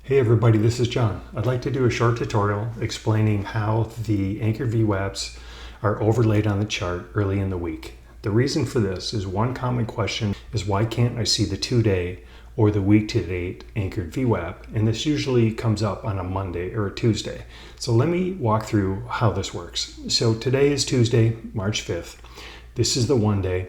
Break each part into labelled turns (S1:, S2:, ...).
S1: Hey everybody, this is John. I'd like to do a short tutorial explaining how the anchored VWAPs are overlaid on the chart early in the week. The reason for this is one common question is why can't I see the 2-day or the week-to-date anchored VWAP? And this usually comes up on a Monday or a Tuesday. So let me walk through how this works. So today is Tuesday, March 5th. This is the 1-day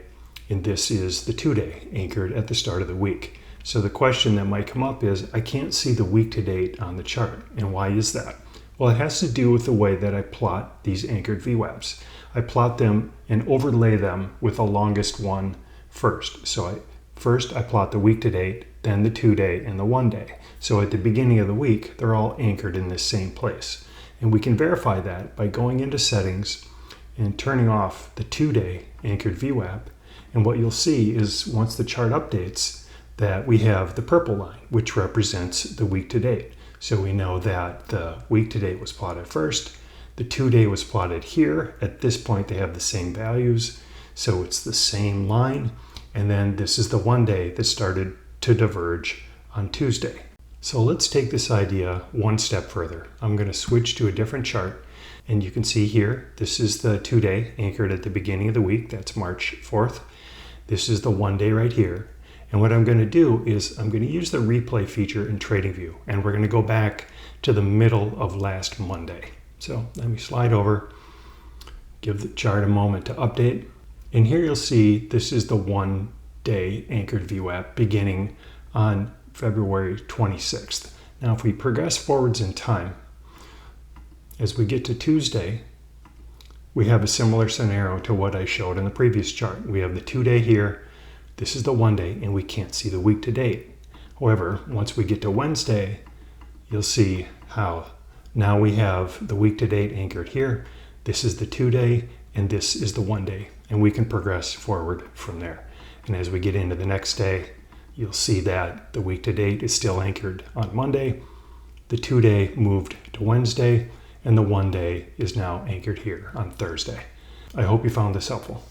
S1: and this is the 2-day anchored at the start of the week. So the question that might come up is, I can't see the week to date on the chart. And why is that? Well, it has to do with the way that I plot these anchored VWAPs. I plot them and overlay them with the longest one first. So first I plot the week to date, then the 2-day and the 1-day. So at the beginning of the week, they're all anchored in this same place. And we can verify that by going into settings and turning off the 2-day anchored VWAP. And what you'll see is once the chart updates, that we have the purple line, which represents the week to date. So we know that the week to date was plotted first, the 2-day was plotted here. At this point, they have the same values, so it's the same line. And then this is the 1-day that started to diverge on Tuesday. So let's take this idea one step further. I'm going to switch to a different chart, and you can see here, this is the 2-day anchored at the beginning of the week. That's March 4th. This is the 1-day right here. And what I'm going to do is I'm going to use the replay feature in TradingView, and we're going to go back to the middle of last Monday. So let me slide over, give the chart a moment to update. And here you'll see this is the 1-day anchored VWAP beginning on February 26th. Now, if we progress forwards in time, as we get to Tuesday, we have a similar scenario to what I showed in the previous chart. We have the 2-day here. This is the 1-day, and we can't see the week to date. However, once we get to Wednesday, you'll see how now we have the week to date anchored here. This is the 2-day, and this is the 1-day, and we can progress forward from there. And as we get into the next day, you'll see that the week to date is still anchored on Monday. The 2-day moved to Wednesday, and the 1-day is now anchored here on Thursday. I hope you found this helpful.